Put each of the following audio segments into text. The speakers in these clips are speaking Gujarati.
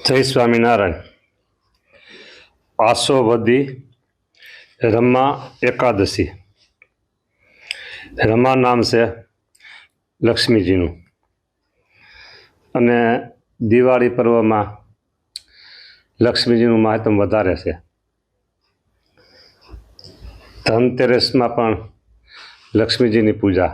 જય સ્વામિનારાયણ. આસોવદી રમા એકાદશી. રમા નામ છે લક્ષ્મીજીનું, અને દિવાળી પર્વમાં લક્ષ્મીજીનું મહાત્મ્ય વધારે છે. ધનતેરસમાં પણ લક્ષ્મીજીની પૂજા,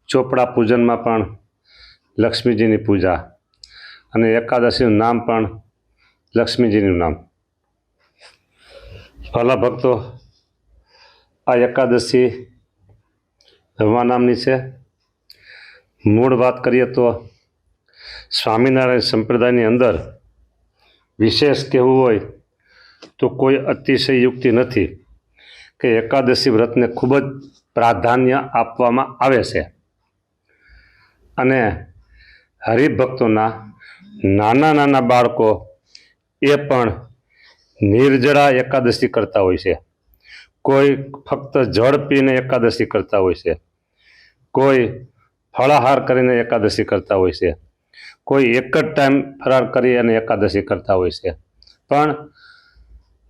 ચોપડા પૂજનમાં પણ લક્ષ્મીજીની પૂજા, અને એકાદશીનું નામ પણ લક્ષ્મીજીનું નામ. ભલા ભક્તો, આ એકાદશી રમા નામની છે. મૂળ વાત કરીએ તો સ્વામિનારાયણ સંપ્રદાયની અંદર વિશેષ કહેવું હોય તો કોઈ અતિશયોક્તિ નથી કે એકાદશી વ્રતને ખૂબ જ પ્રાધાન્ય આપવામાં આવે છે, અને હરિભક્તોના નાના નાના બાળકો એ પણ નિર્જળા એકાદશી કરતા હોય છે. કોઈ ફક્ત જળ પીને એકાદશી કરતા હોય છે, કોઈ ફળાહાર કરીને એકાદશી કરતા હોય છે, કોઈ એક જ ટાઈમ ફરાર કરી અને એકાદશી કરતા હોય છે. પણ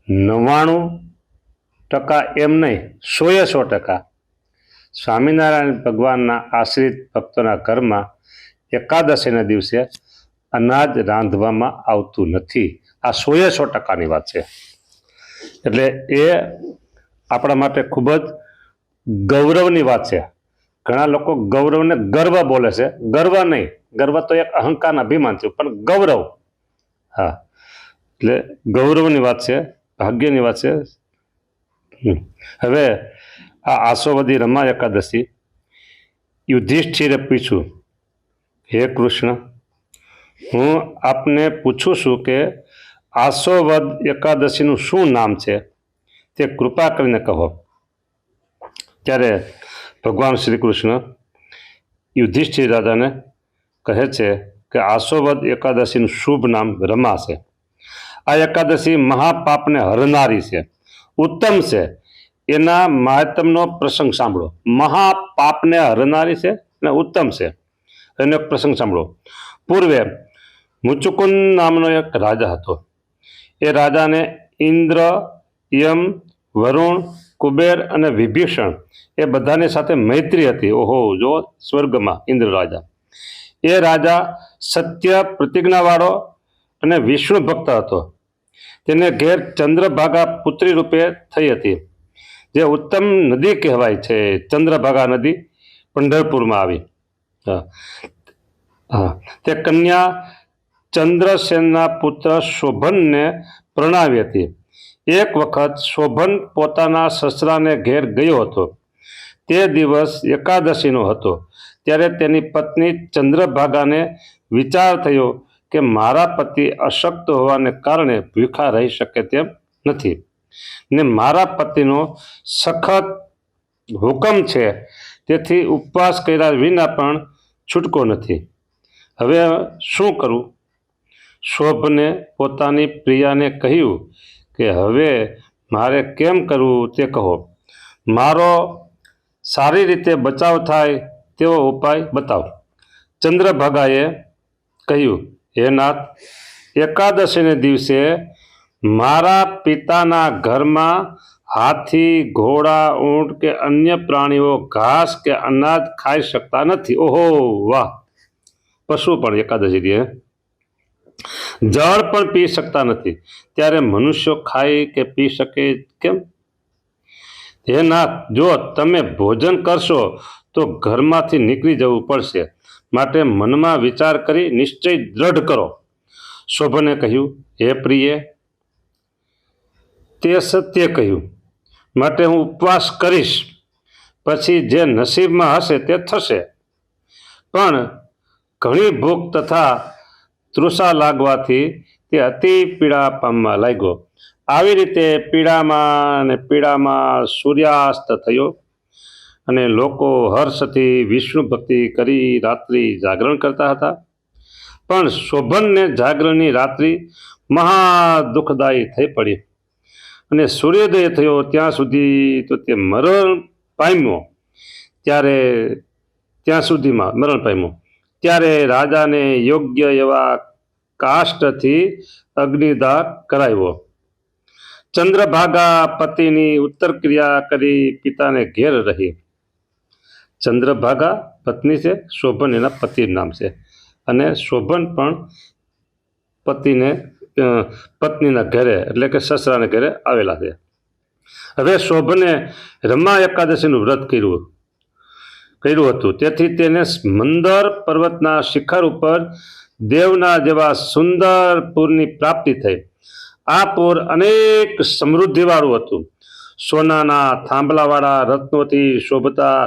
99% એમ નહીં, 100% સ્વામિનારાયણ ભગવાનના આશ્રિત ભક્તોના ઘરમાં એકાદશીના દિવસે અનાજ રાંધવામાં આવતું નથી. આ 100%ની વાત છે. એટલે એ આપણા માટે ખૂબ જ ગૌરવની વાત છે. ઘણા લોકો ગૌરવને ગર્વ બોલે છે. ગર્વ નહીં, ગર્વ તો એક અહંકારના અભિમાન છે, પણ ગૌરવ, હા, એટલે ગૌરવની વાત છે, ભાગ્યની વાત છે. હવે આ આસોવદી રમા એકાદશી, યુધિષ્ઠિરે પૂછ્યું, હે કૃષ્ણ, હું આપને પૂછું છું કે આસોવદ એકાદશીનું શું નામ છે, તે કૃપા કરીને કહો. ત્યારે ભગવાન શ્રી કૃષ્ણ યુધિષ્ઠિર રાજાને કહે છે કે આસોવદ એકાદશીનું શુભ નામ રમા છે. આ એકાદશી મહાપાપને હરનારી છે, ઉત્તમ છે. એના મહાત્મ્યનો પ્રસંગ સાંભળો. મહાપાપને હરનારી છે અને ઉત્તમ છે. એનો એક પ્રસંગ સાંભળો. પૂર્વે મુચુકુંદ નામનો એક રાજા હતો. એ રાજાને ઇન્દ્ર, યમ, વરુણ, કુબેર અને વિભીષણ એ બધાની સાથે મૈત્રી હતી. ઓહો, જો સ્વર્ગમાં ઇન્દ્ર રાજા. એ રાજા સત્ય પ્રતિજ્ઞાવાળો અને વિષ્ણુ ભક્ત હતો. તેને ઘેર ચંદ્રભાગા પુત્રી રૂપે થઈ હતી, જે ઉત્તમ નદી કહેવાય છે. ચંદ્રભાગા નદી પંઢરપુરમાં આવી. તે કન્યા ચંદ્રસેનના પુત્ર શોભનને પ્રણાવી હતી. એક વખત શોભન પોતાના સસરાને ઘેર ગયો હતો. તે દિવસ એકાદશીનો હતો. ત્યારે તેની પત્ની ચંદ્રભાગાને વિચાર થયો કે મારા પતિ અશક્ત હોવાને કારણે ભૂખા રહી શકે તેમ નથી, ને મારા પતિનો સખત હુકમ છે, તેથી ઉપવાસ કર્યા વિના પણ છૂટકો નથી. હવે શું કરું? શોભને પોતાની પ્રિયાને કહ્યું કે હવે મારે કેમ કરવું તે કહો. મારો સારી રીતે બચાવ થાય તેવો ઉપાય બતાવો. ચંદ્રભાગાએ કહ્યું, હે નાથ, એકાદશીને દિવસે મારા પિતાના ઘરમાં હાથી, ઘોડા, ઊંટ કે અન્ય પ્રાણીઓ ઘાસ કે અનાજ ખાઈ શકતા નથી. ઓહો વાહ! પશુ પણ એકાદશી દે. જળ પણ પી શકતા નથી. ત્યારે મનુષ્યો ખાઈ કે પી શકે કેમ? હે નાથ, જો તમે ભોજન કરશો તો ઘરમાંથી નીકળી જવું પડશે. માટે મનમાં વિચાર કરી નિશ્ચય દ્રઢ કરો. શોભને કહ્યું, હે પ્રિય, તે સત્ય કહ્યું. માટે હું ઉપવાસ કરીશ. પછી જે નસીબમાં હશે તે થશે. પણ ઘણી ભૂખ તથા તૃષા લાગવાથી તે અતિ પીડા પામવા લાગ્યો. આવી રીતે પીડામાં સૂર્યાસ્ત થયો, અને લોકો હર્ષથી વિષ્ણુ ભક્તિ કરી રાત્રિ જાગરણ કરતા હતા. પણ શોભનને જાગરણની રાત્રિ મહા દુઃખદાયી થઈ પડી, અને સૂર્યોદય થયો ત્યાં સુધી તો તે મરણ પામ્યો. ત્યારે રાજાને યોગ્ય એવા કાષ્ઠથી અગ્નિદાહ કરાવ્યો. ચંદ્રભાગા પતિની ઉત્તર ક્રિયા કરી પિતાને ઘેર રહી. ચંદ્રભાગા પત્ની છે, શોભન એના પતિનું નામ છે, અને શોભન પણ પત્નીના ઘરે એટલે કે સસરાને ઘરે આવેલા છે. હવે શોભને રમા એકાદશીનું વ્રત કર્યું હતું, તેથી તેને મંદર પર્વતના શિખર ઉપર દેવના જેવા સુંદર પૂરની પ્રાપ્તિ થઈ. આ પૂર અનેક સમૃદ્ધિવાળું હતું. સોનાના થાંભલાવાળા રત્નોથી શોભતા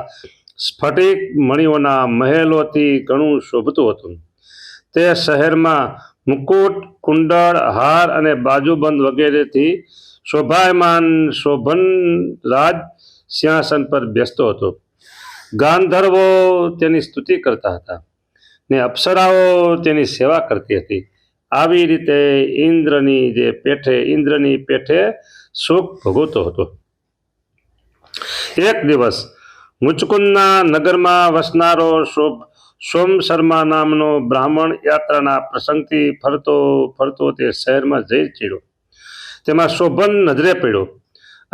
સ્ફટિક મણિઓના મહેલોથી ઘણું શોભતું હતું. તે શહેરમાં મુકુટ, કુંડળ, હાર અને બાજુબંધ વગેરેથી શોભાયમાન શોભનરાજ સિંહાસન પર બેસતો હતો. ગાંધર્વો તેની સ્તુતિ કરતા હતા ને અપ્સરાઓ તેની સેવા કરતી હતી. આવી રીતે ઇન્દ્રની પેઠે સુખ ભોગવતો હતો. એક દિવસ મુચકુંદના નગરમાં વસનારો સોમ શર્મા નામનો બ્રાહ્મણ યાત્રાના પ્રસંગથી ફરતો તે શહેરમાં જઈ ચડ્યો. તેમાં શોભન નજરે પડ્યો,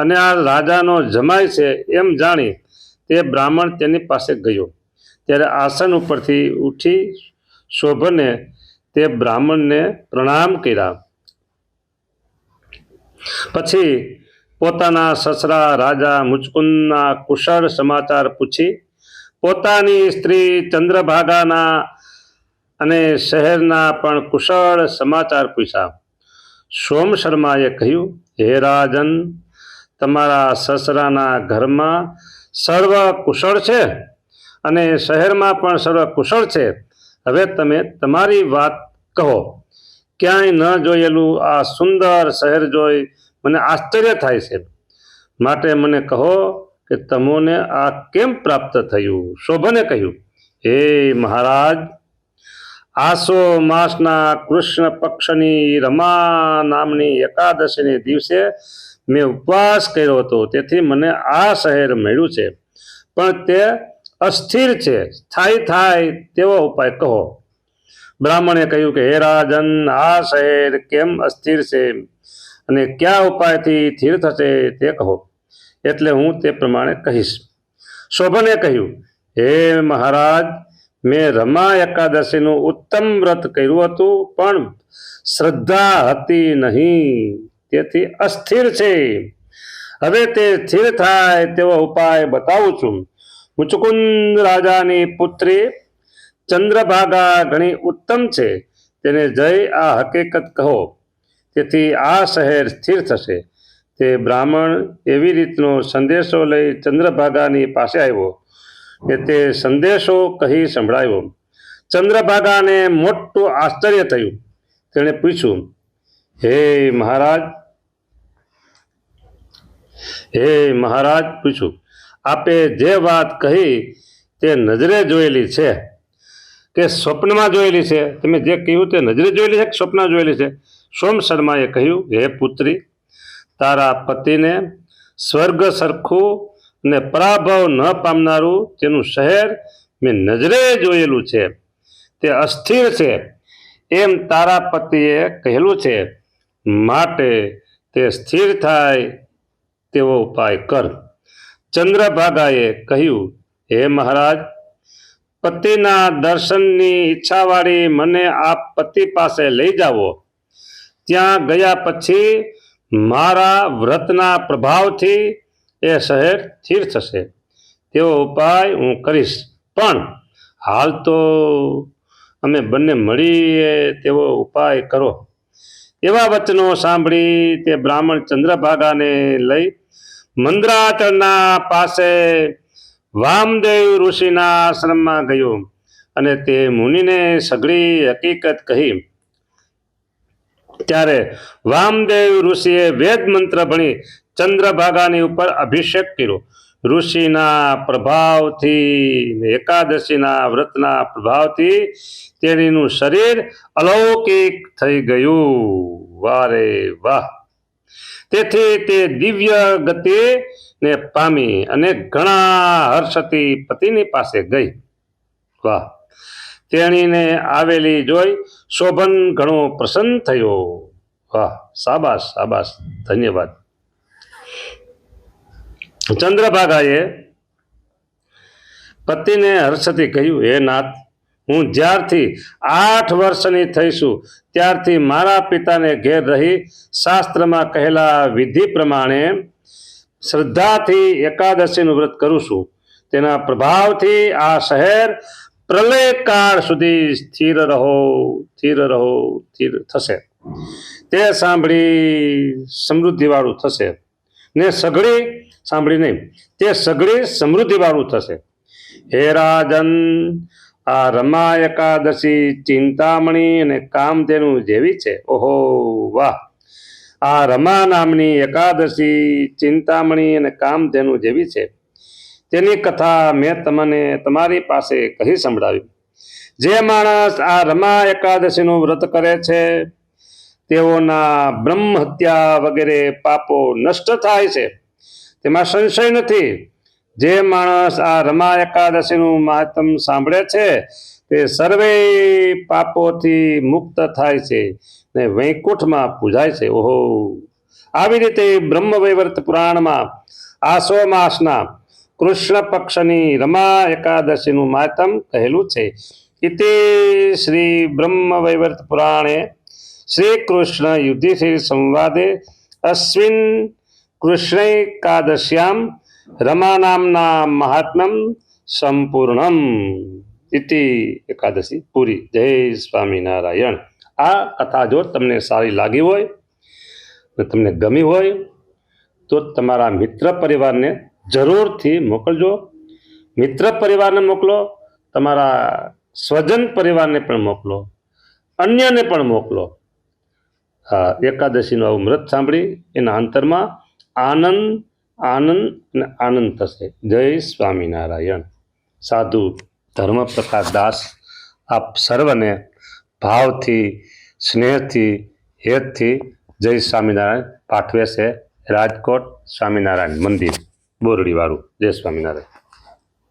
અને આ રાજાનો જમાઈ છે એમ જાણી તે બ્રાહ્મણ તેની પાસે ગયો. ત્યારે આસન ઉપરથી ઉઠી શોભને તે બ્રાહ્મણને પ્રણામ કર્યા. પછી પોતાના સસરા રાજા મુચકુંદના કુશળ સમાચાર પૂછી પોતાની સ્ત્રી ચંદ્રભાગાના અને શહેરના પણ કુશળ સમાચાર પૂછ્યા. સોમ શર્માએ કહ્યું, હે રાજન, તમારા સસરાના ઘરમાં સર્વ કુશળ છે અને શહેરમાં પણ સર્વ કુશળ છે. હવે તમે તમારી વાત કહો. ક્યાંય ન જોયેલું આ સુંદર શહેર જોઈ મને આશ્ચર્ય થાય છે, માટે મને કહો કે તમોને આ કેમ પ્રાપ્ત થયું? શોભને કહ્યું, હે મહારાજ, આસો માસના કૃષ્ણ પક્ષની રમા નામની એકાદશીને દિવસે મેં ઉપવાસ કર્યો હતો, તેથી મને આ શહેર મળ્યું છે, પણ તે અસ્થિર છે. સ્થાયી થાય તેવો ઉપાય કહો. બ્રાહ્મણે કહ્યું કે હે રાજન, આ શહેર કેમ અસ્થિર છે અને કયા ઉપાયથી સ્થિર થશે તે કહો, એટલે હું તે પ્રમાણે કહીશ. શોભને કહ્યું, હે મહારાજ, મેં રમા એકાદશીનું ઉત્તમ વ્રત કર્યું હતું, પણ શ્રદ્ધા હતી નહીં, તેથી અસ્થિર છે. હવે તે સ્થિર થાય તેવો ઉપાય બતાવું છું. મુચકુંદ રાજાની પુત્રી ચંદ્રભાગા ઘણી ઉત્તમ છે, તેને જઈ આ હકીકત કહો, તેથી આ શહેર સ્થિર થશે. તે બ્રાહ્મણ એવી રીતનો સંદેશો લઈ ચંદ્રભાગાની પાસે આવ્યો કે તે સંદેશો કહી સંભળાવ્યો. ચંદ્રભાગાને મોટું આશ્ચર્ય થયું. તેણે પૂછ્યું, હે મહારાજ, આપે જે વાત કહી તે નજરે જોયેલી છે કે સ્વપ્નમાં જોયેલી છે? તમે જે કહ્યું તે નજરે જોયેલી છે કે સ્વપ્નમાં જોયેલી છે? સોમ શર્માએ કહ્યું, હે પુત્રી, તારા પતિને સ્વર્ગ સરખું અને પરાભવ ન પામનારું તેનું શહેર મેં નજરે જોયેલું છે. તે અસ્થિર છે એમ તારા પતિએ કહેલું છે, માટે તે સ્થિર થાય તેવો ઉપાય કર. ચંદ્રભાગાએ કહ્યું, હે મહારાજ, પતિના દર્શનની ઈચ્છાવાળી મને આપ પતિ પાસે લઈ જાઓ. ત્યાં ગયા પછી મારા વ્રતના પ્રભાવથી એ શહેર સ્થિર થશે તેવો ઉપાય હું કરીશ, પણ હાલ તો અમે બંને મળીએ તેવો ઉપાય કરો. એવા વચનો સાંભળી તે બ્રાહ્મણ ચંદ્રભાગાને લઈ મંદરાચળના પાસે વામદેવ ઋષિના આશ્રમમાં ગયો અને તે મુનિને સઘળી હકીકત કહી. ત્યારે વામદેવ ઋષિએ વેદ મંત્ર ભણી ચંદ્રભાગાની ઉપર અભિષેક કર્યો. ઋષિના પ્રભાવથી, એકાદશીના વ્રતના પ્રભાવથી તેણીનું શરીર અલૌકિક થઈ ગયું. વારે વાહ! તેથી તે દિવ્ય ગતિને પામી અને ઘણા હર્ષથી પતિની પાસે ગઈ. વાહ! તેણીને આવેલી જોઈ શોભન ઘણો પ્રસન્ન થયો. વાહ, શાબાશ શાબાશ, ધન્યવાદ. ચંદ્રભાગાએ પતિને હર્ષથી કહ્યું, હે નાથ, હું જ્યારથી 8 વર્ષની થઈશું ત્યારથી મારા પિતાને ઘેર રહી શાસ્ત્રમાં કહેલા વિધિ પ્રમાણે શ્રદ્ધાથી એકાદશીનું વ્રત કરું છું. તેના પ્રભાવથી આ શહેર પ્રલયકાળ સુધી સ્થિર થશે. તે સાંભળી સમૃદ્ધિવાળું થશે ને સઘળી સાંભળી નહીં, તે સઘળી સમૃદ્ધિવાળું થશે. હે રાજન, આ રમા એકાદશી ચિંતામણી અને કામધેનુ જેવી છે. ઓહો વાહ! આ રમા નામની એકાદશી ચિંતામણી અને કામધેનુ જેવી છે. તેની કથા મેં તમને તમારી પાસે કહી સંભળાવી. જે માણસ આ રમા એકાદશીનું વ્રત કરે છે તેઓના બ્રહ્મ હત્યા વગેરે પાપો નષ્ટ થાય છે, તેમાં સંશય નથી. જે માણસ આ રમા એકાદશીનું મહાત્મ સાંભળે છે તે સર્વે પાપોથી મુક્ત થાય છે ને વૈકુંઠમાં પૂજાય છે. ઓહો! આવી રીતે બ્રહ્મવૈવર્ત પુરાણમાં આસો માસના કૃષ્ણ પક્ષની રમા એકાદશીનું મહાત્મ કહેલું છે. ઇતિ શ્રી બ્રહ્મવૈવર્ત પુરાણે શ્રી કૃષ્ણ યુધિષ્ઠિર સંવાદે અસ્મિન કૃષ્ણૈકાદશ્યામ રમા નામના મહાત્મ્યમ સંપૂર્ણમ. ઇતિ એકાદશી પૂરી. જય સ્વામિનારાયણ. આ કથા જો તમને સારી લાગી હોય અને તમને ગમી હોય તો તમારા મિત્ર પરિવારને જરૂરથી મોકલજો. મિત્ર પરિવારને મોકલો, તમારા સ્વજન પરિવારને પણ મોકલો, અન્યને પણ મોકલો. એકાદશીનું આવું વ્રત સાંભળી એના અંતરમાં આનંદ આનંદ અને આનંદ થશે. જય સ્વામિનારાયણ. સાધુ ધર્મપ્રકાશ દાસ આપ સર્વને ભાવથી, સ્નેહથી, હેતથી જય સ્વામિનારાયણ પાઠવે છે. રાજકોટ સ્વામિનારાયણ મંદિર બોરડીવાળું. જય સ્વામિનારાયણ.